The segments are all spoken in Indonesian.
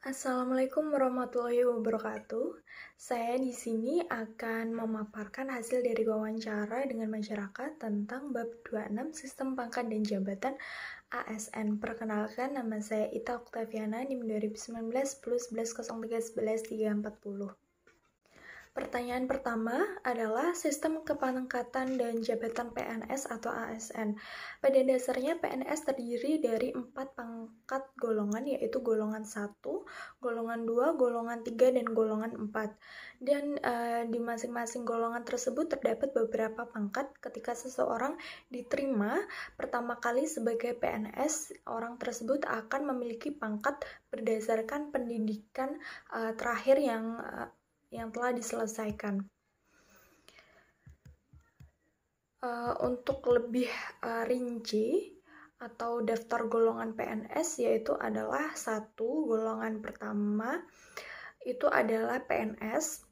Assalamualaikum warahmatullahi wabarakatuh. Saya di sini akan memaparkan hasil dari wawancara dengan masyarakat tentang bab 26 Sistem Pangkat dan Jabatan ASN. Perkenalkan, nama saya Ita Oktaviana, NIM 2019 10 11 03 11 340. Pertanyaan pertama adalah sistem kepangkatan dan jabatan PNS atau ASN. Pada dasarnya PNS terdiri dari 4 pangkat golongan, yaitu golongan 1, golongan 2, golongan 3, dan golongan 4. Dan di masing-masing golongan tersebut terdapat beberapa pangkat. Ketika seseorang diterima pertama kali sebagai PNS, orang tersebut akan memiliki pangkat berdasarkan pendidikan terakhir yang telah diselesaikan. Untuk lebih rinci atau daftar golongan PNS yaitu adalah 1, golongan pertama itu adalah PNS.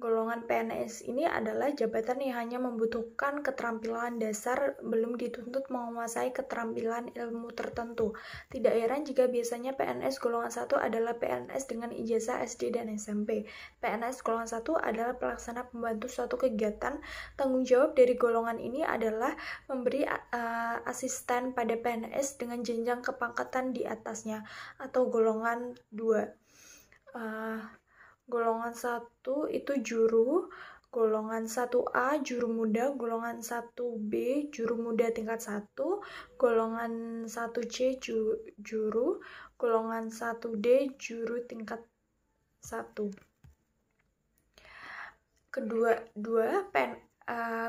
Golongan PNS ini adalah jabatan yang hanya membutuhkan keterampilan dasar, belum dituntut menguasai keterampilan ilmu tertentu. Tidak heran jika biasanya PNS golongan 1 adalah PNS dengan ijazah SD dan SMP. PNS golongan 1 adalah pelaksana pembantu suatu kegiatan. Tanggung jawab dari golongan ini adalah memberi asisten pada PNS dengan jenjang kepangkatan di atasnya, atau golongan 2. Golongan 1 itu juru, golongan 1A juru muda, golongan 1B juru muda tingkat 1, golongan 1C juru, golongan 1D juru tingkat 1.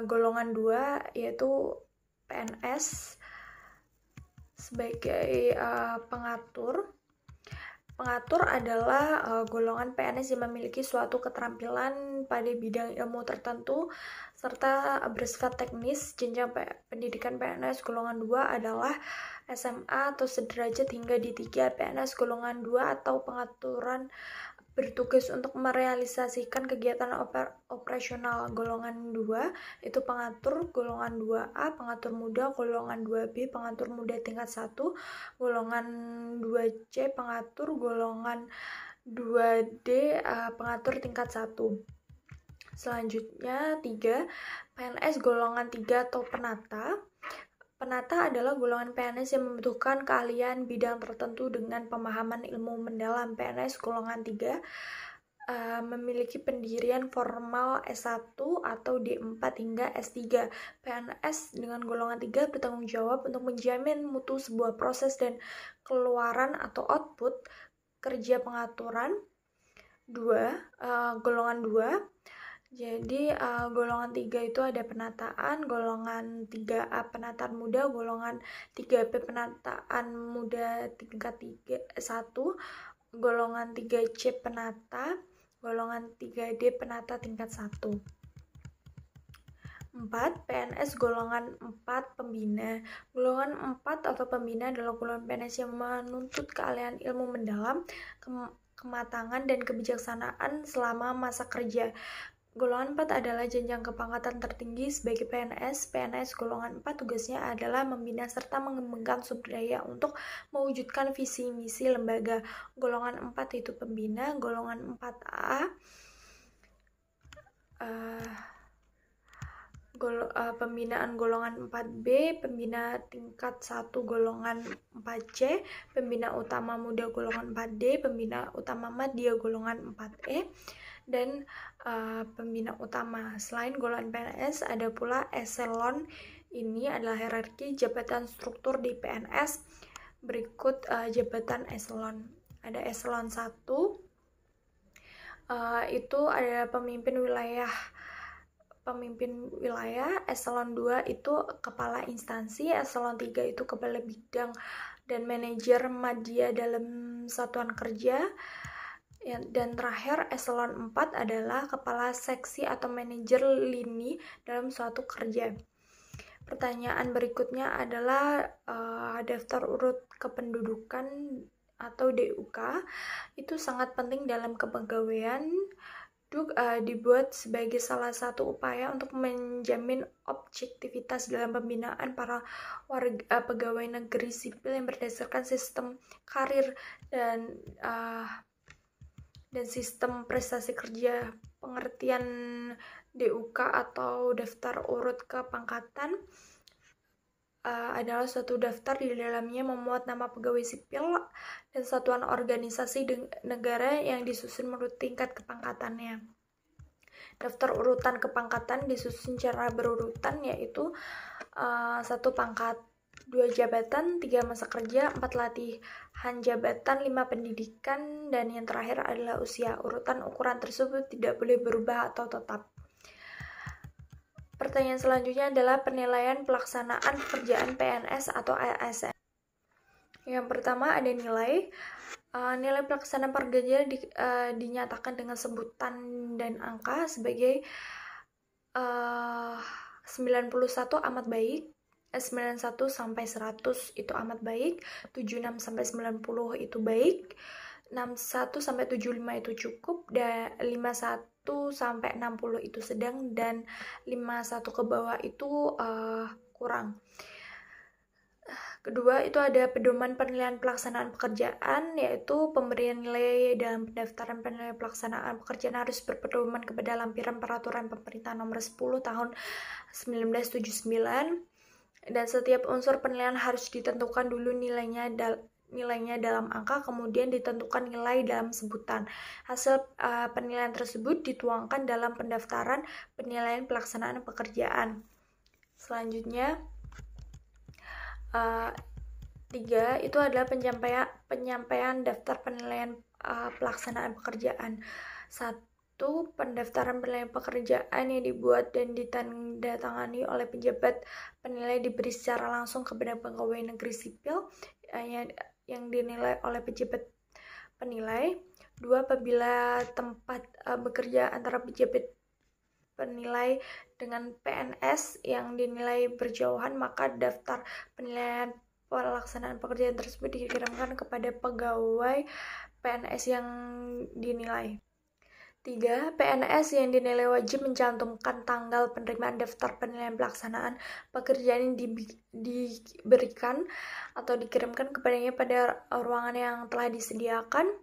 Golongan 2 yaitu PNS sebagai pengatur. Pengatur adalah golongan PNS yang memiliki suatu keterampilan pada bidang ilmu tertentu serta bersifat teknis. Jenjang pendidikan PNS golongan 2 adalah SMA atau sederajat hingga D3. PNS golongan 2 atau pengaturan bertugas untuk merealisasikan kegiatan operasional. Golongan 2 itu pengatur, golongan 2A pengatur muda, golongan 2B pengatur muda tingkat 1, golongan 2C pengatur, golongan 2D pengatur tingkat 1. Selanjutnya 3, PNS golongan 3 atau penata. Penata adalah golongan PNS yang membutuhkan keahlian bidang tertentu dengan pemahaman ilmu mendalam. PNS golongan 3 memiliki pendirian formal S1 atau D4 hingga S3. PNS dengan golongan 3 bertanggung jawab untuk menjamin mutu sebuah proses dan keluaran atau output kerja pengaturan. Golongan 2. Jadi golongan 3 itu ada penataan, golongan 3A penataan muda, golongan 3B penataan muda tingkat 1, golongan 3C penata, golongan 3D penata tingkat 1. 4. PNS golongan 4 pembina. Golongan 4 atau pembina adalah golongan PNS yang menuntut keahlian ilmu mendalam, kematangan, dan kebijaksanaan selama masa kerja. Golongan 4 adalah jenjang kepangkatan tertinggi sebagai PNS. PNS golongan 4 tugasnya adalah membina serta mengembangkan sumber daya untuk mewujudkan visi misi lembaga. Golongan 4 itu pembina, golongan 4A pembinaan golongan 4B, pembina tingkat 1 golongan 4C, pembina utama muda golongan 4D, pembina utama madya golongan 4E, dan pembina utama. Selain golongan PNS, ada pula eselon. Ini adalah hierarki jabatan struktur di PNS. Berikut jabatan eselon. Ada eselon 1, itu ada pemimpin wilayah, eselon 2 itu kepala instansi, eselon 3 itu kepala bidang dan manajer madya dalam satuan kerja. Dan terakhir, eselon 4 adalah kepala seksi atau manajer lini dalam suatu kerja. Pertanyaan berikutnya adalah daftar urut kependudukan atau DUK. Itu sangat penting dalam kepegawaian. DUK dibuat sebagai salah satu upaya untuk menjamin objektivitas dalam pembinaan para pegawai negeri sipil yang berdasarkan sistem karir dan dan sistem prestasi kerja. Pengertian DUK atau daftar urut kepangkatan adalah suatu daftar di dalamnya memuat nama pegawai sipil dan satuan organisasi negara yang disusun menurut tingkat kepangkatannya. Daftar urutan kepangkatan disusun secara berurutan, yaitu 1 pangkat, 2 jabatan, 3 masa kerja, 4 latihan jabatan, 5 pendidikan, dan yang terakhir adalah usia. Urutan ukuran tersebut tidak boleh berubah atau tetap. Pertanyaan selanjutnya adalah penilaian pelaksanaan pekerjaan PNS atau ASN. Yang pertama ada nilai. Nilai pelaksanaan pekerjaan dinyatakan dengan sebutan dan angka sebagai 91 amat baik, 91 sampai 100 itu amat baik, 76 sampai 90 itu baik, 61 sampai 75 itu cukup, dan 51 sampai 60 itu sedang, dan 51 ke bawah itu kurang. Kedua, itu ada pedoman penilaian pelaksanaan pekerjaan, yaitu pemberian nilai dalam pendaftaran penilaian pelaksanaan pekerjaan harus berpedoman kepada lampiran peraturan pemerintah nomor 10 tahun 1979, dan setiap unsur penilaian harus ditentukan dulu nilainya dalam angka, kemudian ditentukan nilai dalam sebutan. Hasil penilaian tersebut dituangkan dalam pendaftaran penilaian pelaksanaan pekerjaan. Selanjutnya, 3 itu adalah penyampaian daftar penilaian pelaksanaan pekerjaan. 1. Pendaftaran penilaian pekerjaan yang dibuat dan ditandatangani oleh pejabat penilai diberi secara langsung kepada pegawai negeri sipil yang dinilai oleh pejabat penilai. 2. Apabila tempat bekerja antara pejabat penilai dengan PNS yang dinilai berjauhan, maka daftar penilaian pelaksanaan pekerjaan tersebut dikirimkan kepada pegawai PNS yang dinilai. 3. PNS yang dinilai wajib mencantumkan tanggal penerimaan daftar penilaian pelaksanaan pekerjaan yang diberikan atau dikirimkan kepadanya pada ruangan yang telah disediakan.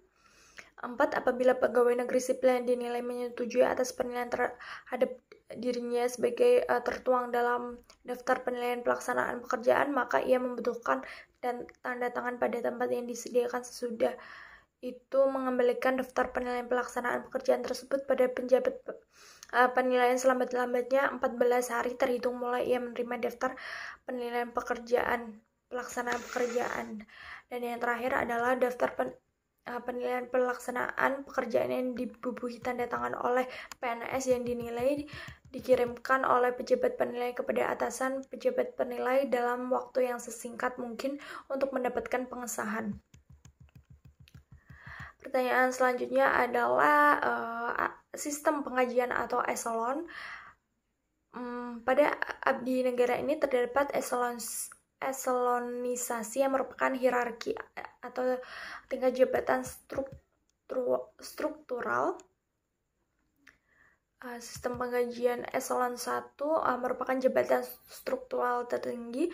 4. Apabila pegawai negeri sipil yang dinilai menyetujui atas penilaian terhadap dirinya sebagai tertuang dalam daftar penilaian pelaksanaan pekerjaan, maka ia membutuhkan dan tanda tangan pada tempat yang disediakan. Sesudah itu mengembalikan daftar penilaian pelaksanaan pekerjaan tersebut pada penjabat penilaian selambat-lambatnya 14 hari terhitung mulai ia menerima daftar penilaian pelaksanaan pekerjaan. Dan yang terakhir adalah daftar penilaian pelaksanaan pekerjaan yang dibubuhi tanda tangan oleh PNS yang dinilai dikirimkan oleh pejabat penilai kepada atasan pejabat penilai dalam waktu yang sesingkat mungkin untuk mendapatkan pengesahan. Pertanyaan selanjutnya adalah sistem pengajian atau eselon. Pada abdi negara ini terdapat eselonisasi yang merupakan hierarki atau tingkat jabatan struktural. Sistem penggajian eselon 1 merupakan jabatan struktural tertinggi,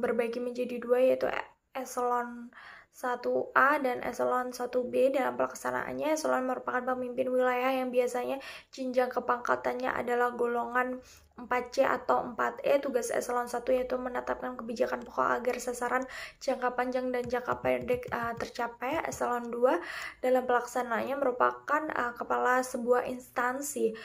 berbagi menjadi 2, yaitu eselon 1A dan eselon 1B. Dalam pelaksanaannya, eselon merupakan pemimpin wilayah yang biasanya jenjang kepangkatannya adalah golongan 4C atau 4E. Tugas eselon 1 yaitu menetapkan kebijakan pokok agar sasaran jangka panjang dan jangka pendek tercapai. Eselon 2 dalam pelaksanaannya merupakan kepala sebuah instansi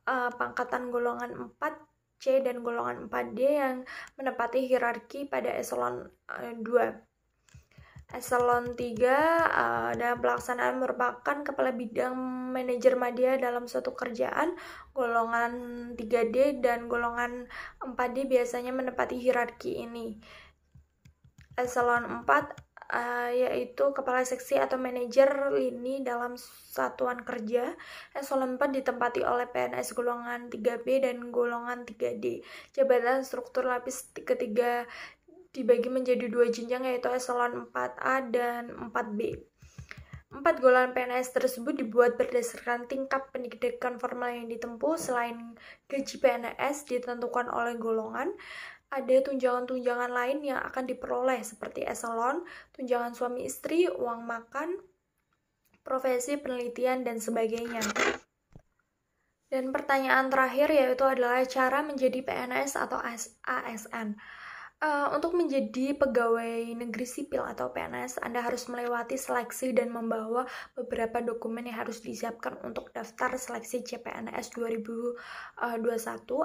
pangkatan golongan 4C dan golongan 4D yang menepati hierarki pada eselon 2. Eselon 3 dalam pelaksanaan merupakan kepala bidang manajer media dalam suatu kerjaan. Golongan 3D dan golongan 4D biasanya menepati hierarki ini. Eselon 4 yaitu kepala seksi atau manajer lini dalam satuan kerja. Eselon 4 ditempati oleh PNS golongan 3B dan golongan 3D. Jabatan struktur lapis ketiga dibagi menjadi 2 jenjang, yaitu eselon 4A dan 4B. 4 golongan PNS tersebut dibuat berdasarkan tingkat pendidikan formal yang ditempuh. Selain gaji PNS ditentukan oleh golongan, ada tunjangan-tunjangan lain yang akan diperoleh seperti eselon, tunjangan suami istri, uang makan, profesi, penelitian, dan sebagainya. Dan pertanyaan terakhir yaitu adalah cara menjadi PNS atau ASN. Untuk menjadi pegawai negeri sipil atau PNS, Anda harus melewati seleksi dan membawa beberapa dokumen yang harus disiapkan untuk daftar seleksi CPNS 2021.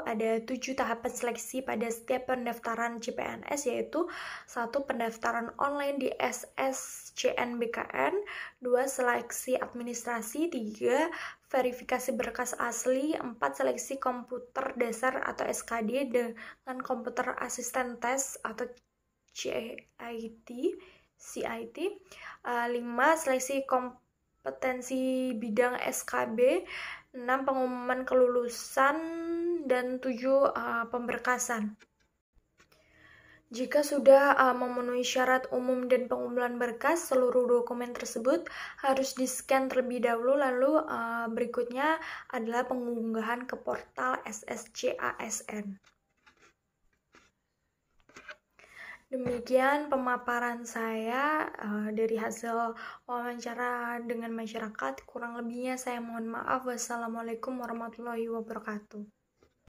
Ada 7 tahapan seleksi pada setiap pendaftaran CPNS, yaitu 1. Pendaftaran online di SSCN-BKN, 2. Seleksi administrasi, 3. Verifikasi berkas asli, 4. Seleksi komputer dasar atau SKD dengan komputer asisten tes atau CIT, 5. Seleksi kompetensi bidang SKB, 6. Pengumuman kelulusan, dan 7. Pemberkasan. Jika sudah memenuhi syarat umum dan pengumpulan berkas, seluruh dokumen tersebut harus di-scan terlebih dahulu, lalu berikutnya adalah pengunggahan ke portal SSCASN. Demikian pemaparan saya dari hasil wawancara dengan masyarakat. Kurang lebihnya saya mohon maaf. Wassalamualaikum warahmatullahi wabarakatuh.